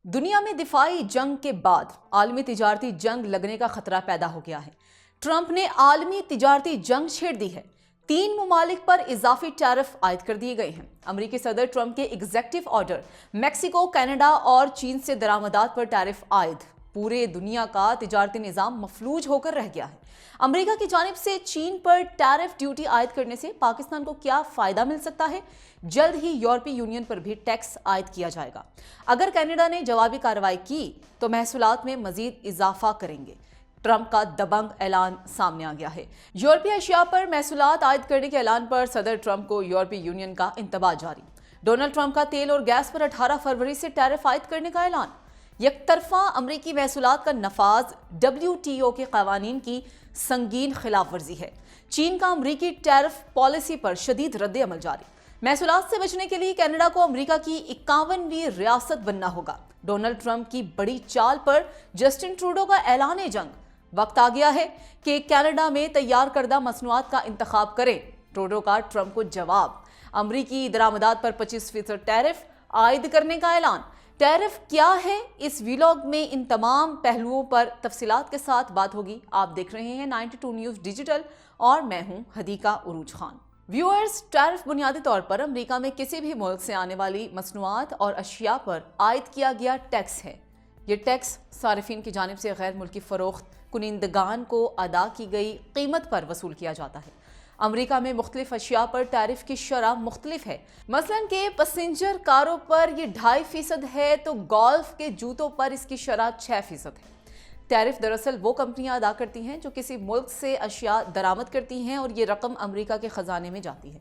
दुनिया में दिफाई जंग के बाद आलमी तिजारती जंग लगने का खतरा पैदा हो गया है। ट्रंप ने आलमी तिजारती जंग छेड़ दी है। 3 ममालिक पर इजाफी टैरिफ आयद कर दिए गए हैं। अमेरिकी सदर ट्रंप के एग्जीक्यूटिव ऑर्डर मैक्सिको, कनाडा और चीन से दरामदात पर टैरिफ आयद। पूरे दुनिया का तिजारती निजाम मफलूज होकर रह गया है। अमेरिका की जानिब से चीन पर टैरिफ ड्यूटी आयद करने से पाकिस्तान को क्या फायदा मिल सकता है? जल्द ही यूरोपीय यूनियन पर भी टैक्स आयद किया जाएगा। अगर कनाडा ने जवाबी कार्रवाई की तो महसूलात में मजीद इजाफा करेंगे। ट्रंप का दबंग ऐलान सामने आ गया है। यूरोपीय अशिया पर महसूलात आयद करने के ऐलान पर सदर ट्रंप को यूरोपीय यूनियन का इंतबाह जारी। डोनाल्ड ट्रंप का तेल और गैस पर 18 फरवरी से टैरिफ आयद करने का ऐलान। यकतरफा अमरीकी महसूलात का नफाज WTO के कवानीन की संगीन खिलाफ वर्जी है। चीन का अमरीकी टैरिफ पॉलिसी पर शदीद रद्द अमल जारी। महसूलात से बचने के लिए कनाडा को अमरीका की 51वीं रियासत बनना होगा। डोनाल्ड ट्रंप की बड़ी चाल पर जस्टिन ट्रूडो का ऐलान जंग। वक्त आ गया है कि कनाडा में तैयार करदा मसनूआत का इंतखाब करें। ट्रूडो का ट्रंप को जवाब। अमरीकी दरामदात पर 25% टैरिफ आयद करने का ऐलान। टैरिफ क्या है, इस व्लॉग में इन तमाम पहलुओं पर तफसीलात के साथ बात होगी। आप देख रहे हैं 92 न्यूज़ डिजिटल और मैं हूं हदीका उरूज खान। व्यूअर्स, टैरिफ बुनियादी तौर पर अमेरिका में किसी भी मुल्क से आने वाली मसनूआत और अशिया पर आयद किया गया टैक्स है। ये टैक्स सारिफिन की जानिब से गैर मुल्की फ़रोख्त कुनिंदगान को अदा की गई कीमत पर वसूल किया जाता है। अमेरिका में मुख्तलिफ अशिया पर टैरिफ की शरह मुख्तलिफ है। मसलन के पैसेंजर कारों पर ये 2.5% है तो गोल्फ के जूतों पर इसकी शरह 6% है। टैरिफ दरअसल वो कंपनियां अदा करती हैं जो किसी मुल्क से अशिया दरामद करती हैं और ये रकम अमेरिका के खजाने में जाती है।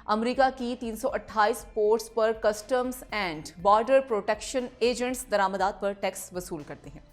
अमेरिका की 328 पोर्ट्स पर customs and border protection agents दरामदात पर टैक्स वसूल करते हैं।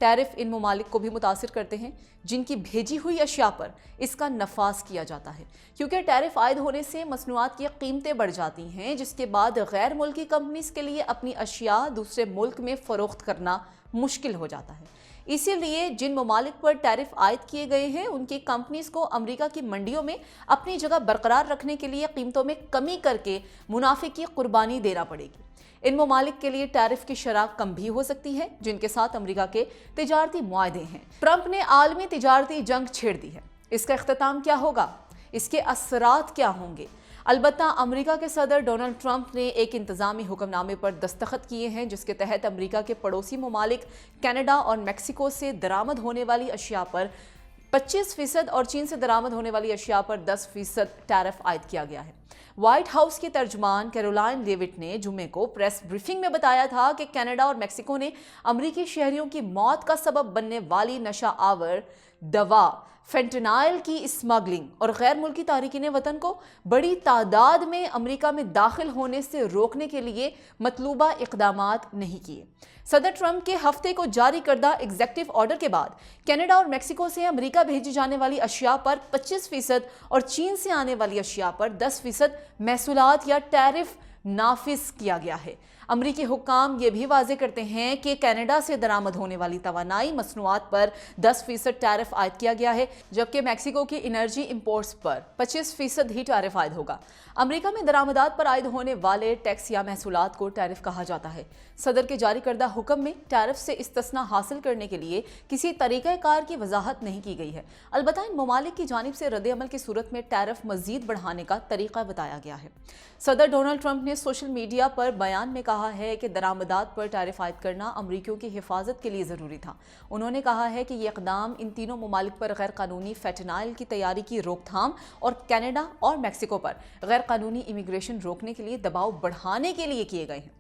टैरिफ इन ममालिक को भी मुतासिर करते हैं जिनकी भेजी हुई अशिया पर इसका नफाज किया जाता है, क्योंकि टैरिफ आयद होने से मसनूआत की कीमतें बढ़ जाती हैं, जिसके बाद गैर मुल्की कंपनीज के लिए अपनी अशिया दूसरे मुल्क में फ़रोख्त करना मुश्किल हो जाता है। इसीलिए जिन ममालिक पर टैरिफ आयद किए गए हैं उनकी कंपनीज को अमेरिका की मंडियों में अपनी जगह बरकरार रखने के लिए कीमतों में कमी करके मुनाफे की कुर्बानी देना पड़ेगी। इन ममालिक के लिए टैरिफ की शरह कम भी हो सकती है जिनके साथ अमेरिका के तिजारती मुआहदे हैं। ट्रंप ने आलमी तिजारती जंग छेड़ दी है। इसका इख्तिताम क्या होगा? इसके असरात क्या होंगे? अलबत्ता अमेरिका के सदर डोनाल्ड ट्रंप ने एक इंतजामी हुक्मनामे पर दस्तखत किए हैं जिसके तहत अमेरिका के पड़ोसी ममालिक कनाडा और मैक्सिको से दरामद होने वाली अशिया पर 25% और चीन से दरामद होने वाली अशिया पर 10% टैरिफ आयद किया गया है। व्हाइट हाउस की तर्जुमान कैरोलाइन लेविट ने जुम्मे को प्रेस ब्रीफिंग में बताया था कि कनाडा और मैक्सिको ने अमेरिकी शहरियों की मौत का सबब बनने वाली नशा आवर दवा फेंटेनाइल की स्मगलिंग और गैर मुल्की तारिकीन वतन को बड़ी तादाद में अमेरिका में दाखिल होने से रोकने के लिए मतलूबा इक़दामात नहीं किए। सदर ट्रंप के हफ्ते को जारी करदा एग्जीक्यूटिव ऑर्डर के बाद कनाडा और मैक्सिको से अमेरिका भेजी जाने वाली अशिया पर 25% और चीन से आने वाली अशिया पर 10% महसूलात या टैरिफ नाफिज किया गया है। अमरीकी हुक्काम ये भी वाजे करते हैं कि कनाडा से दरामद होने वाली तवानाई मसनूआत पर 10% टैरिफ आयद किया गया है, जबकि मैक्सिको की एनर्जी इंपोर्ट्स पर 25% ही टैरिफ आयद होगा। अमेरिका में दरामदात पर आयद होने वाले टैक्स या महसूलात को टैरिफ कहा जाता है। सदर के जारी करदा हुक्म में टैरिफ से इस्तिस्ना हासिल करने के लिए किसी तरीक़ाकार की वजाहत नहीं की गई है। अलबत्ता इन ममालिक की जानिब से रद्द अमल की सूरत में टैरिफ मजीद बढ़ाने का तरीका बताया गया है। सदर डोनाल्ड ट्रंप ने सोशल मीडिया पर बयान में कहा है कि दरामदात पर टैरिफ आयद करना अमरीकियों की हिफाजत के लिए ज़रूरी था। उन्होंने कहा है कि ये इक़दाम इन तीनों ममालिक पर गैर कानूनी फेंटेनाइल की तैयारी की रोकथाम और कनाडा और मैक्सिको पर गैर कानूनी इमिग्रेशन रोकने के लिए दबाव बढ़ाने के लिए किए गए हैं।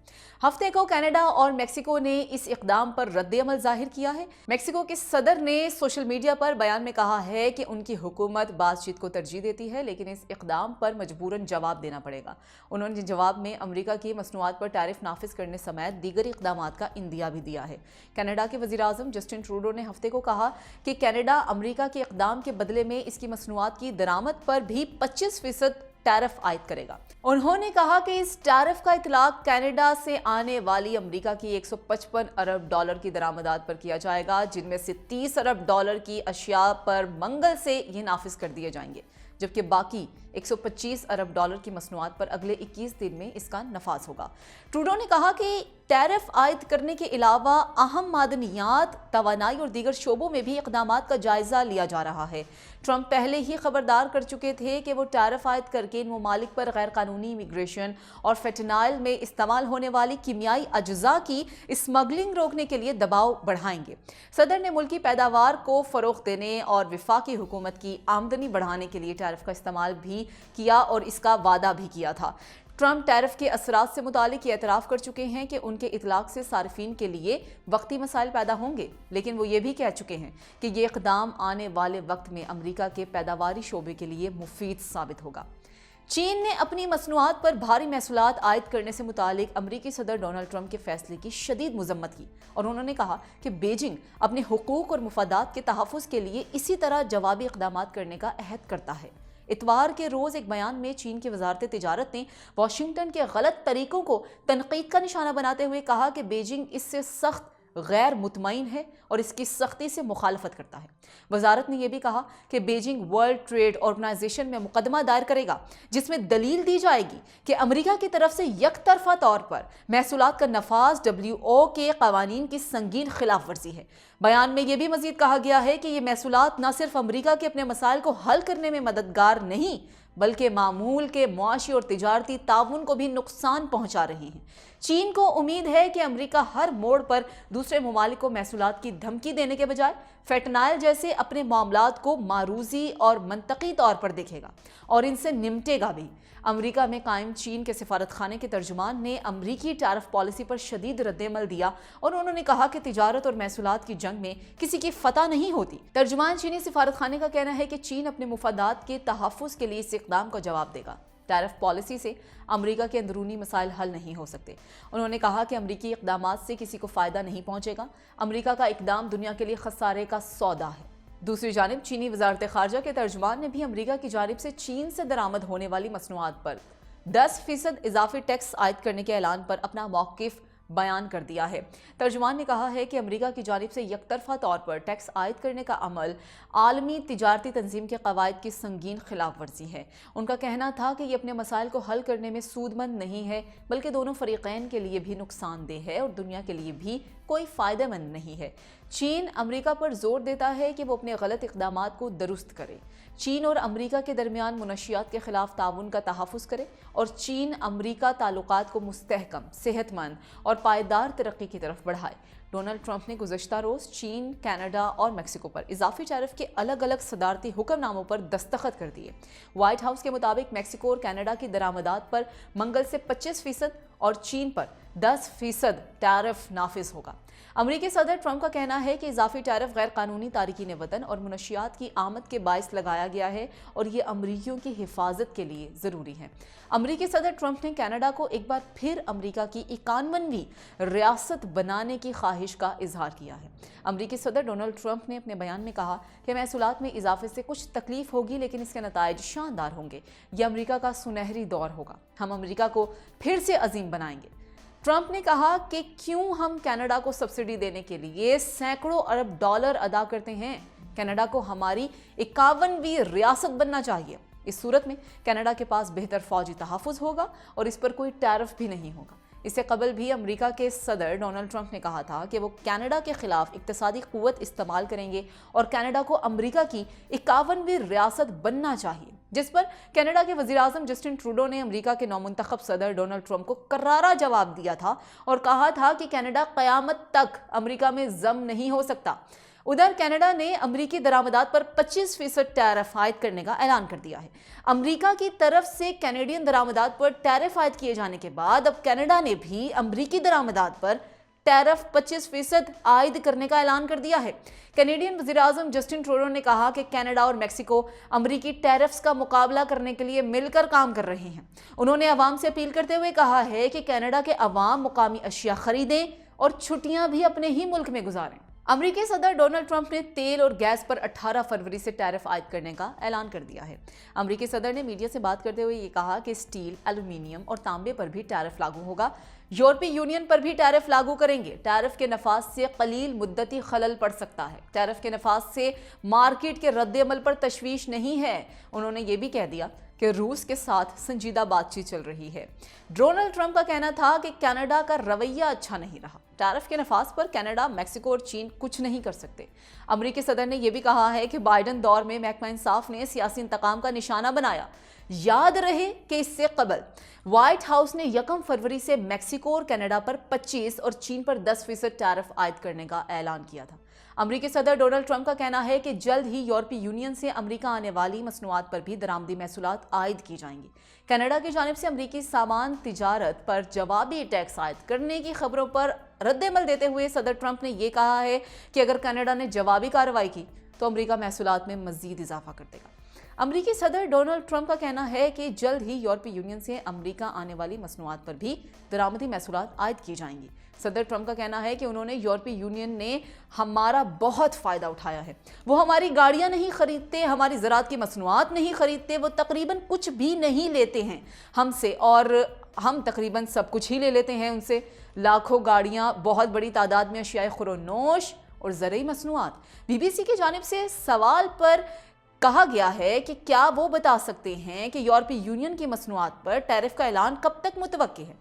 हफ्ते को कनाडा और मैक्सिको ने इस इक़दाम पर रद्द अमल जाहिर किया है। मैक्सिको के सदर ने सोशल मीडिया पर बयान में कहा है कि उनकी हुकूमत बातचीत को तरजीह देती है, लेकिन इस इक़दाम पर मजबूरन जवाब देना पड़ेगा। उन्होंने जवाब में अमेरिका की मसनूआत पर टैरिफ नाफिज करने समेत दीगर इक़दामात का इंदिया भी दिया है। कनाडा के वज़ीर आज़म जस्टिन ट्रूडो ने हफ्ते को कहा कि कनाडा अमेरिका के इक़दाम के बदले में इसकी मसनूआत की दरामद पर भी 25% टैरिफ आयद करेगा। उन्होंने कहा कि इस टैरिफ का इतलाक कनाडा से आने वाली अमेरिका की 155 अरब डॉलर की दरामदात पर किया जाएगा, जिनमें से 30 अरब डॉलर की अशिया पर मंगल से ये नाफिज कर दिए जाएंगे। जबकि बाकी 125 अरब डॉलर की मसनूआत पर अगले 21 दिन में इसका नफाज होगा। ट्रूडो ने कहा कि टैरिफ आयद करने के अलावा अहम मादनियात, तवानाई और दीगर शोबों में भी इक़दामात का जायजा लिया जा रहा है। ट्रंप पहले ही खबरदार कर चुके थे कि वो टैरिफ आयद करके इन ममालिक पर गैर कानूनी इमिग्रेशन और फेंटनाइल में इस्तेमाल होने वाली कीमियाई अज्जा की स्मगलिंग रोकने के लिए दबाव बढ़ाएंगे। सदर ने मुल्की पैदावार को फरोग़ देने और वफाकी हुकूमत की आमदनी बढ़ाने के लिए टैरिफ का इस्तेमाल भी किया और इसका वादा भी किया था। ट्रंप टैरिफ के असरात से मुतालिक एतराफ़ कर चुके हैं कि उनके इतलाक़ से सार्फिन के लिए वक्ती मसाइल पैदा होंगे, लेकिन वो ये भी कह चुके हैं कि ये इक़दाम आने वाले वक्त में अमरीका के पैदावारी शोबे के लिए मुफीद साबित होगा। चीन ने अपनी मसनूआत पर भारी महसूलात आयद करने से मुतालिक अमरीकी सदर डोनाल्ड ट्रंप के फैसले की शदीद मजम्मत की और उन्होंने कहा कि बीजिंग अपने हुकूक और मुफादात के तहफ़्फ़ुज़ के लिए इसी तरह जवाबी इक़दामात करने का अहद करता है। इतवार के रोज़ एक बयान में चीन की वजारत तिजारत ने वाशिंगटन के गलत तरीकों को तनकीद का निशाना बनाते हुए कहा कि बीजिंग इससे सख्त गैर मुतमईन है और इसकी सख्ती से मुखालफत करता है। वजारत ने यह भी कहा कि बीजिंग वर्ल्ड ट्रेड ऑर्गेनाइजेशन में मुकदमा दायर करेगा जिसमें दलील दी जाएगी कि अमेरिका की तरफ से यकतरफा तौर पर महसूलात का नफाज WO के कवानीन की संगीन खिलाफ वर्जी है। बयान में यह भी मजीद कहा गया है कि ये महसूलात न सिर्फ अमेरिका के अपने मसाइल को हल करने में मददगार नहीं बल्कि मामूल के मुआशी और तिजारती ताउन को भी नुकसान पहुंचा रही हैं। चीन को उम्मीद है कि अमेरिका हर मोड़ पर दूसरे ममालिक को महसूलात की धमकी देने के बजाय फेंटनाइल जैसे अपने मामलात को मारूजी और मंतकी तौर पर देखेगा और इनसे निपटेगा भी। अमेरिका में कायम चीन के सिफारत खाने के तर्जुमान ने अमरीकी टैरिफ पॉलिसी पर शदीद रद्दअमल दिया और उन्होंने कहा कि तिजारत और महसूलात की जंग में किसी की फतह नहीं होती। तर्जुमान चीनी सिफारत खाने का कहना है कि चीन अपने मुफादात के तहफ़्फ़ुज़ के लिए इस इक़दाम का जवाब देगा। टैरिफ पॉलिसी से अमेरिका के अंदरूनी मसाइल हल नहीं हो सकते। उन्होंने कहा कि अमरीकी इक़दामात से किसी को फ़ायदा नहीं पहुंचेगा। अमेरिका का इक़दाम दुनिया के लिए खसारे का सौदा है। दूसरी जानिब चीनी वज़ारत ख़ारजा के तर्जुमान ने भी अमेरिका की जानिब से चीन से दरामद होने वाली मसनूआत पर 10% इजाफी टैक्स आयद करने के ऐलान पर अपना मौक़िफ़ बयान कर दिया है। तर्जुमान ने कहा है कि अमेरिका की जानिब से यकतरफा तौर पर टैक्स आयद करने का अमल आलमी तिजारती तंजीम के कवायद की संगीन खिलाफ वर्जी है। उनका कहना था कि ये अपने मसाइल को हल करने में सूदमंद नहीं है बल्कि दोनों फरीक़ैन के लिए भी नुकसानदेह है और दुनिया के लिए भी कोई फ़ायदेमंद नहीं है। चीन अमेरिका पर जोर देता है कि वो अपने गलत इक़दामात को दुरुस्त करे। चीन और अमेरिका के दरमियान मुनशियात के खिलाफ ताउन का तहफ़्फ़ुज़ करे और चीन अमेरिका ताल्लुकात को मुस्तहकम, सेहतमंद और पायदार तरक्की की तरफ बढ़ाए। डोनाल्ड ट्रंप ने गुज़श्ता रोज़ चीन, कनाडा और मेक्सिको पर इजाफी टैरिफ के अलग अलग सदारती हुक्मनामों पर दस्तखत कर दिए। व्हाइट हाउस के मुताबिक मेक्सिको और कनाडा की दरामदात पर मंगल से 25% और चीन पर 10% टैरिफ नाफिज होगा। अमरीकी सदर ट्रंप का कहना है कि इजाफी टैरिफ गैर कानूनी तारकीन वतन और मुनशियात की आमद के बायस लगाया गया है और ये अमरीकियों की हिफाजत के लिए ज़रूरी है। अमरीकी सदर ट्रंप ने कनाडा को एक बार फिर अमरीका की 51वीं रियासत बनाने की ख्वाहिश का इजहार किया है। अमरीकी सदर डोनाल्ड ट्रंप ने अपने बयान में कहा कि महसूलात में इजाफे से कुछ तकलीफ होगी लेकिन इसके नताइज शानदार होंगे। यह अमरीका का सुनहरी दौर होगा। हम अमरीका को फिर से अजीम बनाएंगे। ट्रंप ने कहा कि क्यों हम कनाडा को सब्सिडी देने के लिए सैकड़ों अरब डॉलर अदा करते हैं। कनाडा को हमारी 51वीं रियासत बनना चाहिए। इस सूरत में कनाडा के पास बेहतर फौजी तहफ़्फ़ुज़ होगा और इस पर कोई टैरिफ भी नहीं होगा। इससे कबल भी अमेरिका के सदर डोनाल्ड ट्रंप ने कहा था कि वो कनाडा के खिलाफ इक्तिसादी क़ुव्वत इस्तेमाल करेंगे और कनाडा को अमेरिका की 51वीं रियासत बनना चाहिए, जिस पर कनाडा के वज़ीर-ए-आज़म जस्टिन ट्रूडो ने अमेरिका के नौमुंतखब सदर डोनाल्ड ट्रंप को करारा जवाब दिया था और कहा था कि कनाडा क़यामत तक अमेरिका में ज़म नहीं हो सकता। उधर कनाडा ने अमरीकी दरामदात पर 25% टैरिफ आयद करने का ऐलान कर दिया है। अमरीका की तरफ से कैनेडियन दरामदात पर टैरिफ आयद किए जाने के बाद अब कनाडा ने भी अमरीकी दरामदात पर टैरिफ 25% आयद करने का ऐलान कर दिया है। कैनेडियन वज़ीर-ए-आज़म जस्टिन ट्रूडो ने कहा कि कनाडा और मेक्सिको अमरीकी टैरिफ्स का मुकाबला करने के लिए मिलकर काम कर रहे हैं। उन्होंने अवाम से अपील करते हुए कहा है कि कनाडा के अवाम मुकामी अशिया खरीदें और छुट्टियां भी अपने ही मुल्क में गुजारें। अमरीकी सदर डोनाल्ड ट्रंप ने तेल और गैस पर 18 फरवरी से टैरिफ आयद करने का ऐलान कर दिया है। अमरीकी सदर ने मीडिया से बात करते हुए ये कहा कि स्टील, एल्यूमिनियम और तांबे पर भी टैरिफ लागू होगा। यूरोपीय यूनियन पर भी टैरिफ लागू करेंगे। टैरिफ के नफाज से कलील मुद्दती खलल पड़ सकता है। टैरिफ के नफाज से मार्केट के रद्द-ए-अमल पर तशवीश नहीं है। उन्होंने ये भी कह दिया कि रूस के साथ संजीदा बातचीत चल रही है। डोनाल्ड ट्रंप का कहना था कि कनाडा का रवैया अच्छा नहीं रहा। टैरिफ के नफाज पर कनाडा, मैक्सिको और चीन कुछ नहीं कर सकते। अमेरिकी सदर ने यह भी कहा है कि बाइडन दौर में महकमा इंसाफ ने सियासी इंतकाम का निशाना बनाया। याद रहे कि इससे कबल व्हाइट हाउस ने 1 फरवरी से मैक्सिको और कनाडा पर 25 और चीन पर 10% टैरिफ आयद करने का ऐलान किया था। अमेरिकी सदर डोनाल्ड ट्रंप का कहना है कि जल्द ही यूरोपीय यूनियन से अमेरिका आने वाली मसनूआत पर भी दरामदी महसूलात आयद की जाएंगी। कनाडा की जानिब से अमेरिकी सामान तिजारत पर जवाबी टैक्स आयद करने की खबरों पर रद्द-ए-अमल देते हुए सदर ट्रंप ने यह कहा है कि अगर कनाडा ने जवाबी कार्रवाई की तो अमेरिका महसूलात में मजीद इजाफा कर देगा। अमेरिकी सदर डोनाल्ड ट्रंप का कहना है कि जल्द ही यूरोपीय यूनियन से अमेरिका आने वाली मसनूआत पर भी दरामदी महसूलात आयद की जाएंगी। सदर ट्रंप का कहना है कि उन्होंने यूरोपीय यूनियन ने हमारा बहुत फ़ायदा उठाया है। वो हमारी गाड़ियां नहीं खरीदते, हमारी ज़राअत की मसनूआत नहीं खरीदते, वो तकरीबन कुछ भी नहीं लेते हैं हमसे और हम तकरीबन सब कुछ ही ले लेते हैं उनसे। लाखों गाड़ियां, बहुत बड़ी तादाद में अशियाए खुरोनोश और ज़रूरी मसनूआत। बीबीसी की जानिब से सवाल पर कहा गया है कि क्या वो बता सकते हैं कि यूरोपीय यूनियन की मसनूआत पर टैरिफ का ऐलान कब तक मुतवक्की है।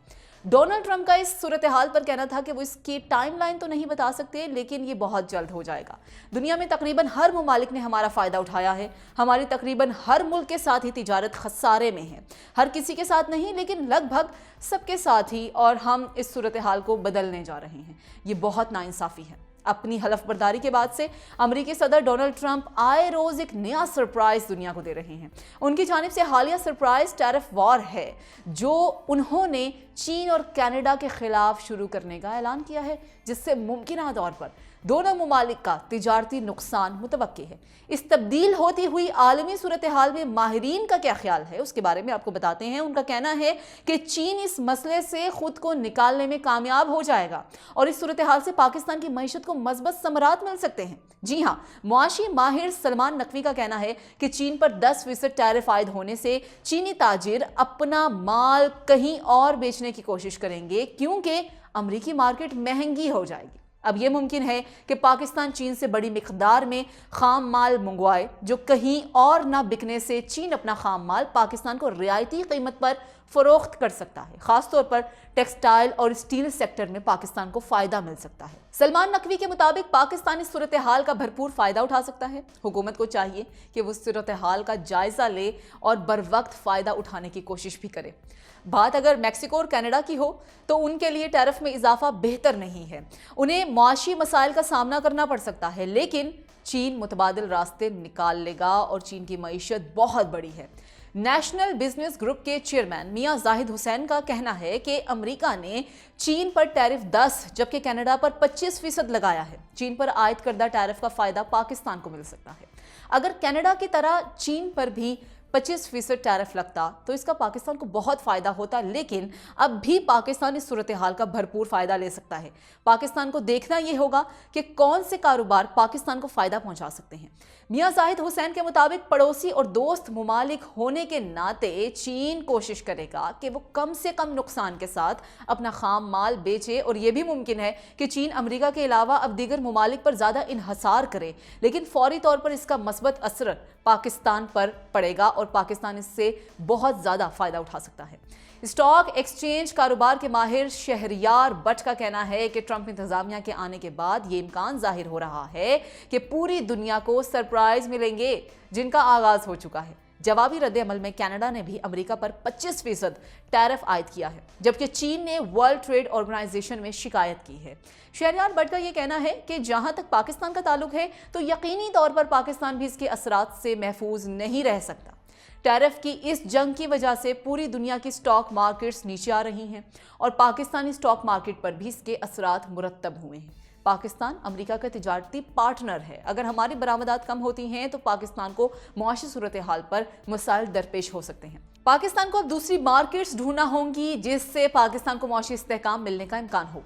डोनाल्ड ट्रंप का इस सूरत हाल पर कहना था कि वो इसकी टाइमलाइन तो नहीं बता सकते, लेकिन ये बहुत जल्द हो जाएगा। दुनिया में तकरीबन हर मुमालिक ने हमारा फ़ायदा उठाया है। हमारी तकरीबन हर मुल्क के साथ ही तिजारत खसारे में है। हर किसी के साथ नहीं, लेकिन लगभग सबके साथ ही, और हम इस सूरत हाल को बदलने जा रहे हैं। ये बहुत नाइंसाफ़ी है। अपनी हलफ बर्दारी के बाद से अमेरिकी सदर डोनाल्ड ट्रंप आए रोज एक नया सरप्राइज दुनिया को दे रहे हैं। उनकी जानिब से हालिया सरप्राइज टैरिफ वॉर है, जो उन्होंने चीन और कनाडा के खिलाफ शुरू करने का ऐलान किया है, जिससे मुमकिन तौर पर दोनों मुमालिक का तिजारती नुकसान मुतवक्की है। इस तब्दील होती हुई आलमी सूरत हाल में माहिरीन का क्या ख्याल है, उसके बारे में आपको बताते हैं। उनका कहना है कि चीन इस मसले से खुद को निकालने में कामयाब हो जाएगा और इस सूरत हाल से पाकिस्तान की मईशत को मज़बूत समरात मिल सकते हैं। जी हाँ, मुआशी माहिर सलमान नकवी का कहना है कि चीन पर 10% टैरिफ आयद होने से चीनी ताजिर अपना माल कहीं और बेचने की कोशिश करेंगे, क्योंकि अमेरिकी मार्केट महंगी हो जाएगी। अब यह मुमकिन है कि पाकिस्तान चीन से बड़ी मिकदार में खाम माल मंगवाए, जो कहीं और ना बिकने से चीन अपना खाम माल पाकिस्तान को रियायती कीमत पर फरोख्त कर सकता है। खासतौर पर टेक्सटाइल और स्टील सेक्टर में पाकिस्तान को फायदा मिल सकता है। सलमान नकवी के मुताबिक पाकिस्तान इस सूरत हाल का भरपूर फायदा उठा सकता है। हुकूमत को चाहिए कि वो सूरत हाल का जायजा ले और बर वक्त फायदा उठाने की कोशिश भी करे। बात अगर मैक्सिको और कनाडा की हो तो उनके लिए टैरिफ में इजाफा बेहतर नहीं है। उन्हें मुआशी मसाइल का सामना करना पड़ सकता है, लेकिन चीन मुतबादिल रास्ते निकाल लेगा और चीन की मईशत बहुत बड़ी है। नेशनल बिजनेस ग्रुप के चेयरमैन मियां जाहिद हुसैन का कहना है कि अमेरिका ने चीन पर टैरिफ 10 जबकि कनाडा पर 25% लगाया है। चीन पर आयद करदा टैरिफ का फायदा पाकिस्तान को मिल सकता है। अगर कनाडा की तरह चीन पर भी 25% टैरिफ लगता तो इसका पाकिस्तान को बहुत फ़ायदा होता, लेकिन अब भी पाकिस्तान इस सूरत हाल का भरपूर फ़ायदा ले सकता है। पाकिस्तान को देखना यह होगा कि कौन से कारोबार पाकिस्तान को फ़ायदा पहुंचा सकते हैं। मियां जाहिद हुसैन के मुताबिक पड़ोसी और दोस्त मुमालिक होने के नाते चीन कोशिश करेगा कि वो कम से कम नुकसान के साथ अपना खाम माल बेचे, और यह भी मुमकिन है कि चीन अमेरिका के अलावा अब दीगर मुमालिक पर ज़्यादा इन्हसार करे, लेकिन फौरी तौर पर इसका मस्बत असर पाकिस्तान पर पड़ेगा और पाकिस्तान इससे बहुत ज़्यादा फ़ायदा उठा सकता है। स्टॉक एक्सचेंज कारोबार के माहिर शहरियार बट का कहना है कि ट्रंप इंतजामिया के आने के बाद ये इम्कान जाहिर हो रहा है कि पूरी दुनिया को सरप्राइज मिलेंगे, जिनका आगाज हो चुका है। जवाबी रद्द-ए-अमल में कनाडा ने भी अमेरिका पर 25% टैरिफ आयद किया है, जबकि चीन ने वर्ल्ड ट्रेड ऑर्गेनाइजेशन में शिकायत की है। शहरियार बट का यह कहना है कि जहां तक पाकिस्तान का ताल्लुक है तो यकीनी तौर पर पाकिस्तान भी इसके असरात से महफूज नहीं रह सकता। टैरिफ की इस जंग की वजह से पूरी दुनिया की स्टॉक मार्केट्स नीचे आ रही हैं और पाकिस्तानी स्टॉक मार्केट पर भी इसके असरात मुरत्तब हुए हैं। पाकिस्तान अमेरिका का तिजारती पार्टनर है। अगर हमारी बरामदात कम होती हैं तो पाकिस्तान को मुआशी सूरत हाल पर मसाइल दरपेश हो सकते हैं। पाकिस्तान को अब दूसरी मार्केट्स ढूंढना होंगी जिससे पाकिस्तान को मुआशी इस्तेहकाम मिलने का इम्कान हो।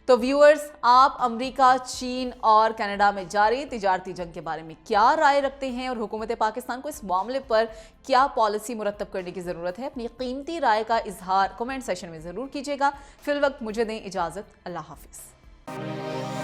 تو ویورز، آپ امریکہ، چین اور کینیڈا میں جاری تجارتی جنگ کے بارے میں کیا رائے رکھتے ہیں اور حکومت پاکستان کو اس معاملے پر کیا پالیسی مرتب کرنے کی ضرورت ہے؟ اپنی قیمتی رائے کا اظہار کمنٹ سیکشن میں ضرور کیجیے گا۔ فی الوقت مجھے دیں اجازت، اللہ حافظ۔